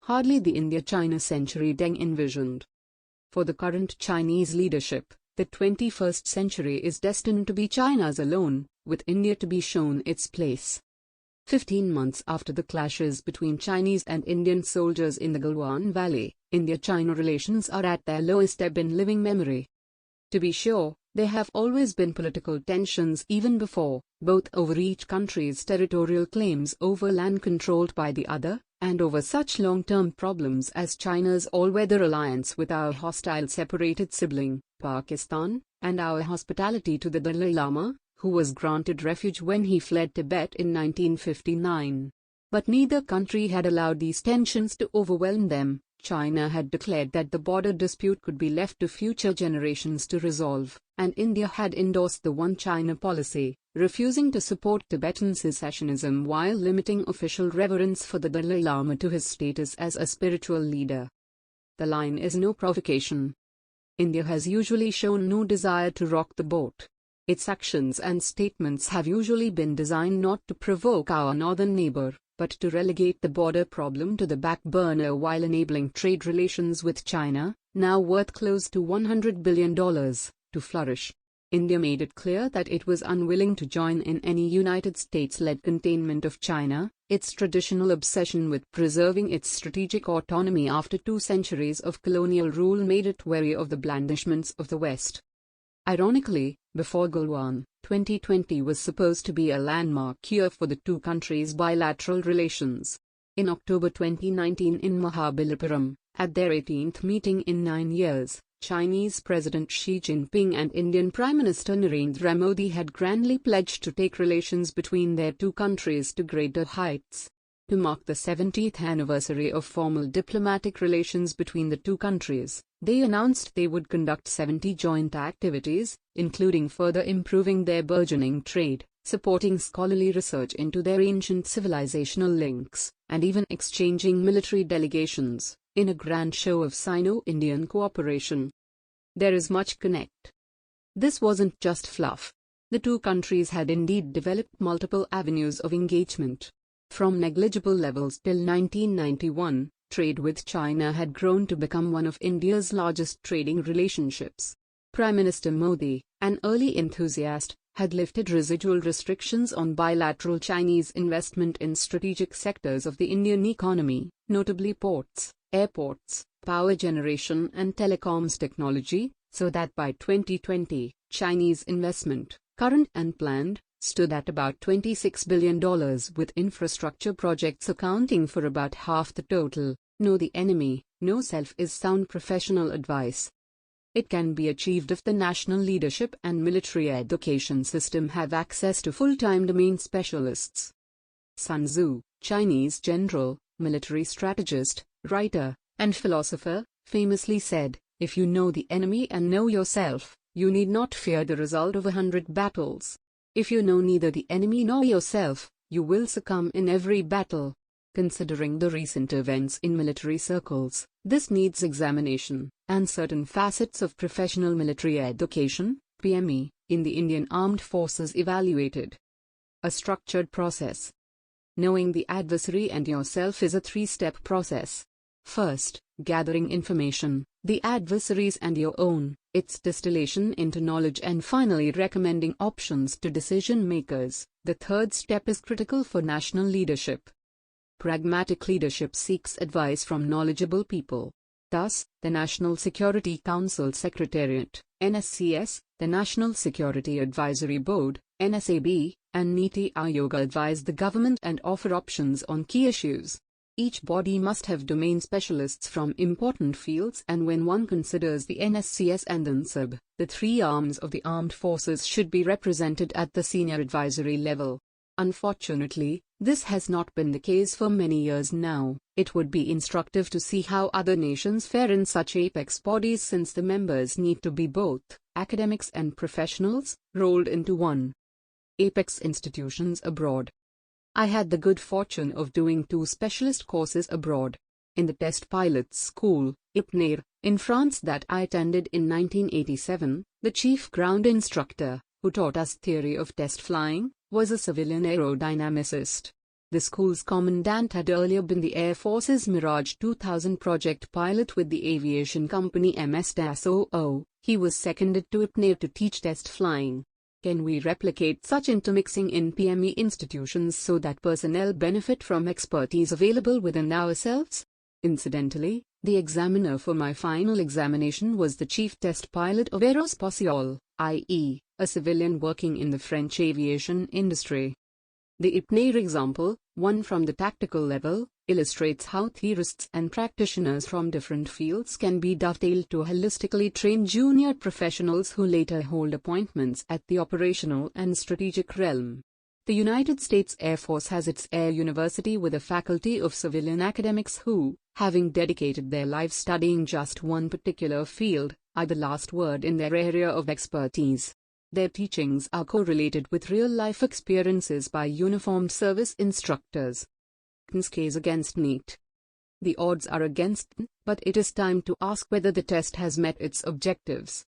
hardly the India-China century Deng envisioned. For the current Chinese leadership, the 21st century is destined to be China's alone, with India to be shown its place. 15 months after the clashes between Chinese and Indian soldiers in the Galwan Valley, India-China relations are at their lowest ebb in living memory. To be sure, there have always been political tensions even before, both over each country's territorial claims over land controlled by the other, and over such long-term problems as China's all-weather alliance with our hostile separated sibling, Pakistan, and our hospitality to the Dalai Lama, who was granted refuge when he fled Tibet in 1959. But neither country had allowed these tensions to overwhelm them. China had declared that the border dispute could be left to future generations to resolve, and India had endorsed the One China policy, refusing to support Tibetan secessionism while limiting official reverence for the Dalai Lama to his status as a spiritual leader. The line is no provocation. India has usually shown no desire to rock the boat. Its actions and statements have usually been designed not to provoke our northern neighbor, but to relegate the border problem to the back burner while enabling trade relations with China, now worth close to $100 billion, to flourish. India made it clear that it was unwilling to join in any United States-led containment of China. Its traditional obsession with preserving its strategic autonomy after 2 centuries of colonial rule made it wary of the blandishments of the West. Ironically, before Galwan, 2020 was supposed to be a landmark year for the two countries' bilateral relations. In October 2019 in Mahabalipuram, at their 18th meeting in 9 years, Chinese President Xi Jinping and Indian Prime Minister Narendra Modi had grandly pledged to take relations between their two countries to greater heights. To mark the 70th anniversary of formal diplomatic relations between the two countries, they announced they would conduct 70 joint activities, including further improving their burgeoning trade, supporting scholarly research into their ancient civilizational links, and even exchanging military delegations, in a grand show of Sino-Indian cooperation. There is much connect. This wasn't just fluff. The two countries had indeed developed multiple avenues of engagement. From negligible levels till 1991, trade with China had grown to become one of India's largest trading relationships. Prime Minister Modi, an early enthusiast, had lifted residual restrictions on bilateral Chinese investment in strategic sectors of the Indian economy, notably ports, airports, power generation and telecoms technology, so that by 2020, Chinese investment, current and planned, stood at about $26 billion, with infrastructure projects accounting for about half the total. Know the enemy, know self is sound professional advice. It can be achieved if the national leadership and military education system have access to full-time domain specialists. Sun Tzu, Chinese general, military strategist, writer, and philosopher, famously said, "If you know the enemy and know yourself, you need not fear the result of 100 battles. If you know neither the enemy nor yourself, you will succumb in every battle." Considering the recent events in military circles, this needs examination, and certain facets of professional military education, PME, in the Indian Armed Forces evaluated. A structured process. Knowing the adversary and yourself is a 3-step process. First, gathering information, the adversaries and your own, its distillation into knowledge, and finally recommending options to decision makers. The 3rd step is critical for national leadership. Pragmatic leadership seeks advice from knowledgeable people. Thus, the National Security Council Secretariat, NSCS, the National Security Advisory Board, NSAB, and Niti Aayog advise the government and offer options on key issues. Each body must have domain specialists from important fields, and when one considers the NSCS and the NSAB, the 3 arms of the armed forces should be represented at the senior advisory level. Unfortunately, this has not been the case for many years now. It would be instructive to see how other nations fare in such apex bodies, since the members need to be both academics and professionals, rolled into one. Apex institutions abroad. I had the good fortune of doing 2 specialist courses abroad. In the test pilot school, IPNER, in France that I attended in 1987, the chief ground instructor, who taught us theory of test flying, was a civilian aerodynamicist. The school's commandant had earlier been the Air Force's Mirage 2000 project pilot with the aviation company MS-00. He was seconded to IPNAIR to teach test flying. Can we replicate such intermixing in PME institutions so that personnel benefit from expertise available within ourselves? Incidentally, the examiner for my final examination was the chief test pilot of Aerospatiale, i.e., a civilian working in the French aviation industry. The IPNAIR example, one from the tactical level, illustrates how theorists and practitioners from different fields can be dovetailed to holistically train junior professionals who later hold appointments at the operational and strategic realm. The United States Air Force has its Air University with a faculty of civilian academics who, having dedicated their lives studying just one particular field, are the last word in their area of expertise. Their teachings are correlated with real-life experiences by uniformed service instructors. Den's case against NEET. The odds are against Deng, but it is time to ask whether the test has met its objectives.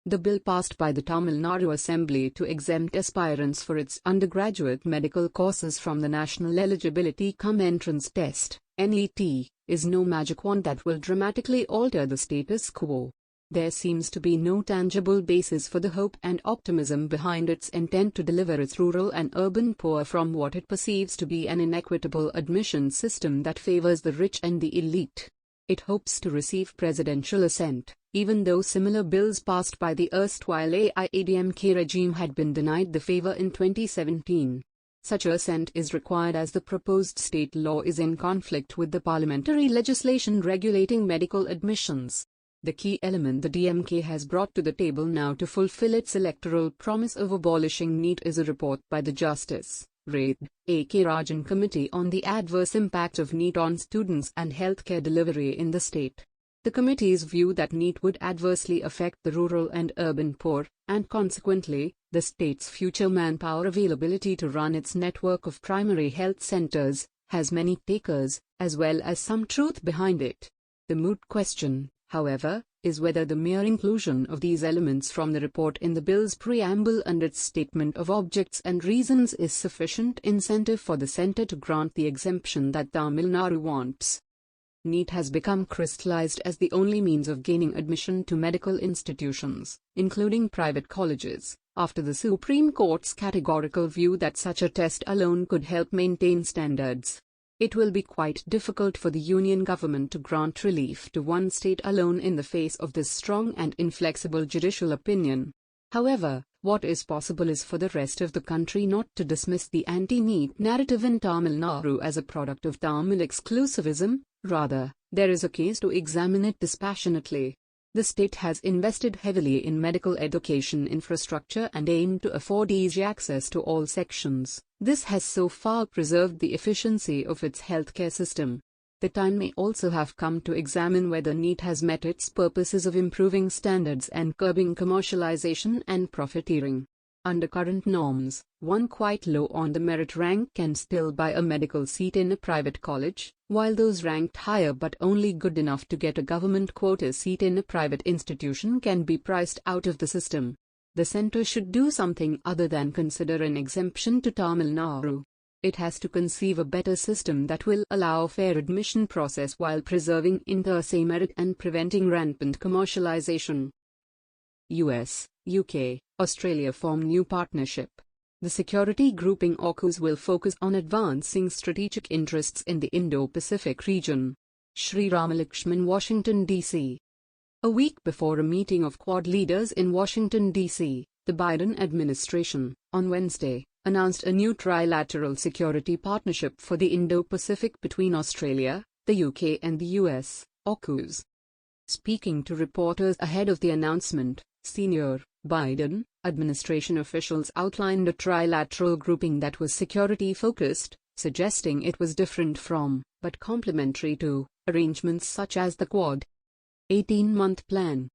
The bill passed by the Tamil Nadu Assembly to exempt aspirants for its undergraduate medical courses from the National Eligibility Cum Entrance Test, NET, is no magic wand that will dramatically alter the status quo. There seems to be no tangible basis for the hope and optimism behind its intent to deliver its rural and urban poor from what it perceives to be an inequitable admission system that favors the rich and the elite. It hopes to receive presidential assent, even though similar bills passed by the erstwhile AIADMK regime had been denied the favor in 2017. Such assent is required as the proposed state law is in conflict with the parliamentary legislation regulating medical admissions. The key element the DMK has brought to the table now to fulfill its electoral promise of abolishing NEET is a report by the Justice, Raid, A.K. Rajan Committee on the Adverse Impact of NEET on Students and Healthcare Delivery in the State. The committee's view that NEET would adversely affect the rural and urban poor, and consequently, the state's future manpower availability to run its network of primary health centers, has many takers, as well as some truth behind it. The moot question, however, is whether the mere inclusion of these elements from the report in the bill's preamble and its statement of objects and reasons is sufficient incentive for the centre to grant the exemption that Tamil Nadu wants. NEET has become crystallized as the only means of gaining admission to medical institutions, including private colleges, after the Supreme Court's categorical view that such a test alone could help maintain standards. It will be quite difficult for the union government to grant relief to one state alone in the face of this strong and inflexible judicial opinion. However, what is possible is for the rest of the country not to dismiss the anti-NEET narrative in Tamil Nadu as a product of Tamil exclusivism. Rather, there is a case to examine it dispassionately. The state has invested heavily in medical education infrastructure and aimed to afford easy access to all sections. This has so far preserved the efficiency of its healthcare system. The time may also have come to examine whether NEET has met its purposes of improving standards and curbing commercialization and profiteering. Under current norms, one quite low on the merit rank can still buy a medical seat in a private college, while those ranked higher but only good enough to get a government quota seat in a private institution can be priced out of the system. The centre should do something other than consider an exemption to Tamil Nadu. It has to conceive a better system that will allow fair admission process while preserving inter-se merit and preventing rampant commercialization. US, UK, Australia form new partnership. The security grouping AUKUS will focus on advancing strategic interests in the Indo-Pacific region. Sri Ramalakshman, Washington, D.C. A week before a meeting of Quad leaders in Washington, D.C., the Biden administration, on Wednesday, announced a new trilateral security partnership for the Indo-Pacific between Australia, the UK and the US, AUKUS. Speaking to reporters ahead of the announcement, senior Biden administration officials outlined a trilateral grouping that was security-focused, suggesting it was different from, but complementary to, arrangements such as the Quad 18-month plan.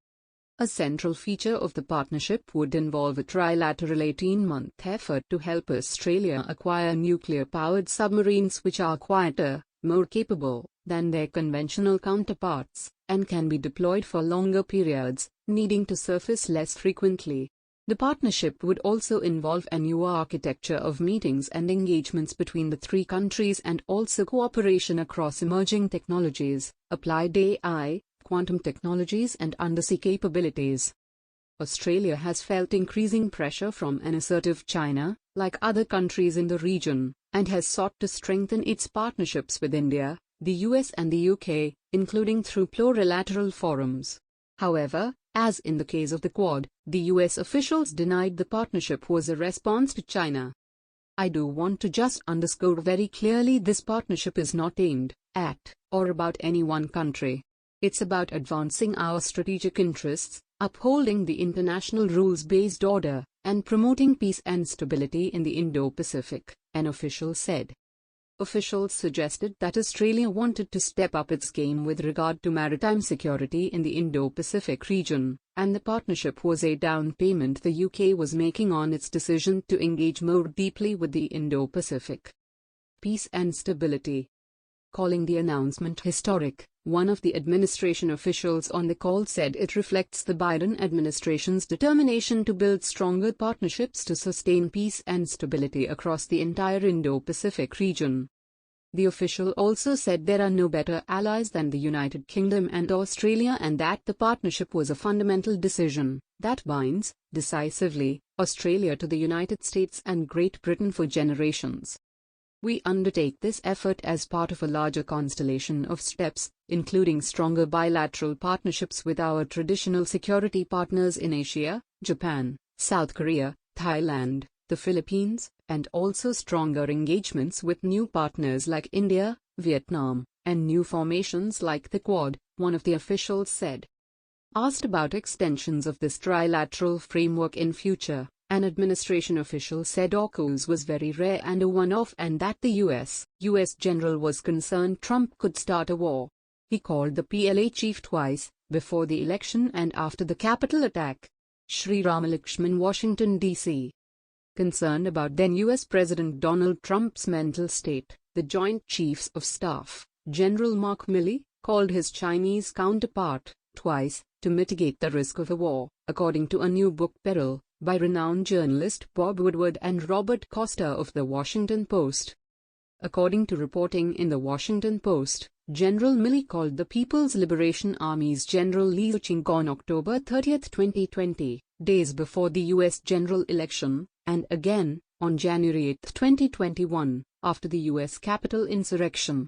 A central feature of the partnership would involve a trilateral 18-month effort to help Australia acquire nuclear-powered submarines which are quieter, more capable than their conventional counterparts, and can be deployed for longer periods, needing to surface less frequently. The partnership would also involve a new architecture of meetings and engagements between the three countries and also cooperation across emerging technologies, applied AI, quantum technologies and undersea capabilities. Australia has felt increasing pressure from an assertive China, like other countries in the region, and has sought to strengthen its partnerships with India, the US and the UK, including through plurilateral forums. However, as in the case of the Quad, the US officials denied the partnership was a response to China. I do want to just underscore very clearly this partnership is not aimed at or about any one country. It's about advancing our strategic interests, upholding the international rules-based order, and promoting peace and stability in the Indo-Pacific, an official said. Officials suggested that Australia wanted to step up its game with regard to maritime security in the Indo-Pacific region, and the partnership was a down payment the UK was making on its decision to engage more deeply with the Indo-Pacific. Peace and stability. Calling the announcement historic, one of the administration officials on the call said it reflects the Biden administration's determination to build stronger partnerships to sustain peace and stability across the entire Indo-Pacific region. The official also said there are no better allies than the United Kingdom and Australia and that the partnership was a fundamental decision that binds, decisively, Australia to the United States and Great Britain for generations. We undertake this effort as part of a larger constellation of steps, including stronger bilateral partnerships with our traditional security partners in Asia, Japan, South Korea, Thailand, the Philippines, and also stronger engagements with new partners like India, Vietnam, and new formations like the Quad, one of the officials said. Asked about extensions of this trilateral framework in future, an administration official said AUKUS was very rare and a one-off and that the US general was concerned Trump could start a war. He called the PLA chief twice, before the election and after the Capitol attack. Sri Ramalakshman, Washington, D.C. Concerned about then US President Donald Trump's mental state, the Joint Chiefs of Staff, General Mark Milley, called his Chinese counterpart, twice, to mitigate the risk of a war, according to a new book Peril, by renowned journalist Bob Woodward and Robert Costa of The Washington Post. According to reporting in The Washington Post, General Milley called the People's Liberation Army's General Li Zuoqing on October 30, 2020, days before the U.S. general election, and again, on January 8, 2021, after the U.S. Capitol insurrection.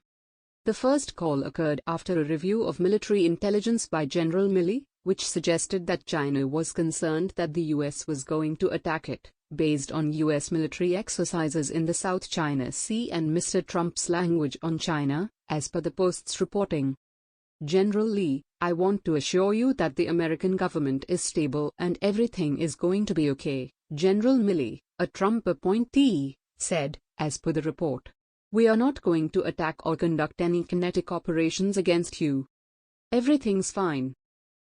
The first call occurred after a review of military intelligence by General Milley, which suggested that China was concerned that the U.S. was going to attack it, based on U.S. military exercises in the South China Sea and Mr. Trump's language on China, as per the Post's reporting. General Lee, I want to assure you that the American government is stable and everything is going to be okay, General Milley, a Trump appointee, said, as per the report. We are not going to attack or conduct any kinetic operations against you. Everything's fine.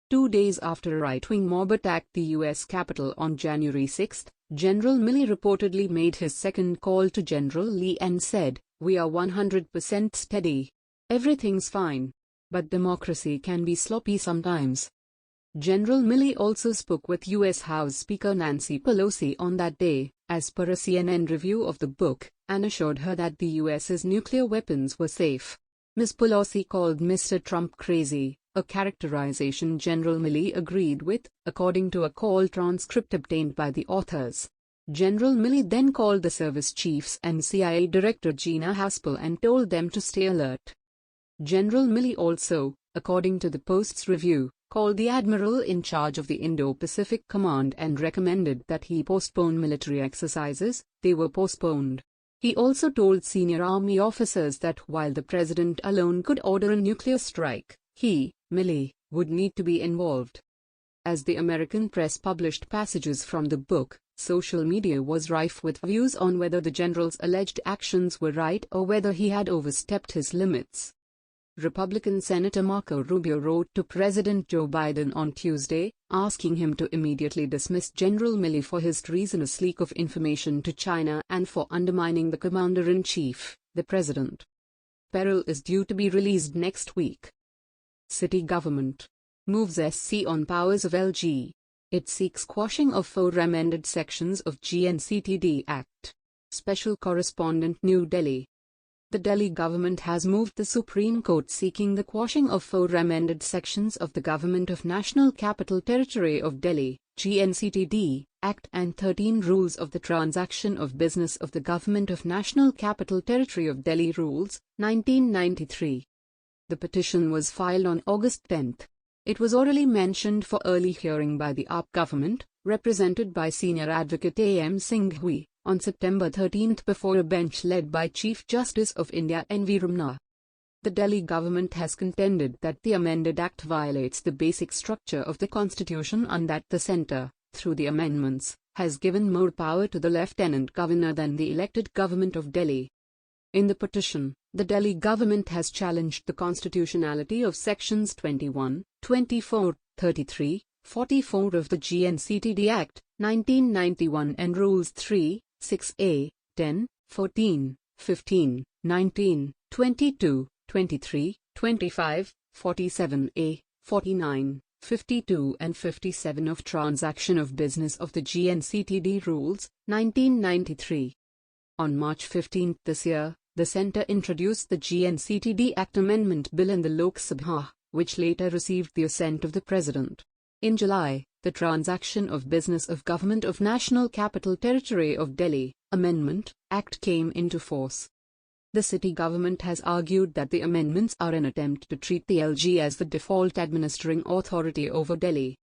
2 days after a right-wing mob attacked the U.S. Capitol on January 6, General Milley reportedly made his second call to General Lee and said, "We are 100% steady. Everything's fine. But democracy can be sloppy sometimes." General Milley also spoke with U.S. House Speaker Nancy Pelosi on that day, as per a CNN review of the book, and assured her that the U.S.'s nuclear weapons were safe. Ms. Pelosi called Mr. Trump crazy, a characterization General Milley agreed with, according to a call transcript obtained by the authors. General Milley then called the service chiefs and CIA Director Gina Haspel and told them to stay alert. General Milley also, according to the Post's review, called the admiral in charge of the Indo-Pacific Command and recommended that he postpone military exercises. They were postponed. He also told senior army officers that while the president alone could order a nuclear strike, he, Milley, would need to be involved. As the American press published passages from the book, social media was rife with views on whether the general's alleged actions were right or whether he had overstepped his limits. Republican Senator Marco Rubio wrote to President Joe Biden on Tuesday, asking him to immediately dismiss General Milley for his treasonous leak of information to China and for undermining the commander-in-chief, the president. Peril is due to be released next week. City government moves SC on powers of LG. It seeks quashing of 4 amended sections of GNCTD Act. Special Correspondent, New Delhi. The Delhi government has moved the Supreme Court seeking the quashing of 4 amended sections of the Government of National Capital Territory of Delhi (GNCTD) Act and 13 rules of the transaction of business of the Government of National Capital Territory of Delhi Rules, 1993. The petition was filed on August 10. It was orally mentioned for early hearing by the AAP government, represented by Senior Advocate A.M. Singhvi, on September 13 before a bench led by Chief Justice of India N.V. Ramana. The Delhi government has contended that the amended act violates the basic structure of the constitution and that the centre, through the amendments, has given more power to the Lieutenant Governor than the elected government of Delhi. In the petition, the Delhi government has challenged the constitutionality of sections 21, 24, 33, 44 of the GNCTD Act, 1991 and Rules 3, 6A, 10, 14, 15, 19, 22, 23, 25, 47A, 49, 52 and 57 of Transaction of Business of the GNCTD Rules, 1993. On March 15 this year, the centre introduced the GNCTD Act Amendment Bill in the Lok Sabha, which later received the assent of the President. In July, the Transaction of Business of Government of National Capital Territory of Delhi Amendment Act came into force. The city government has argued that the amendments are an attempt to treat the LG as the default administering authority over Delhi.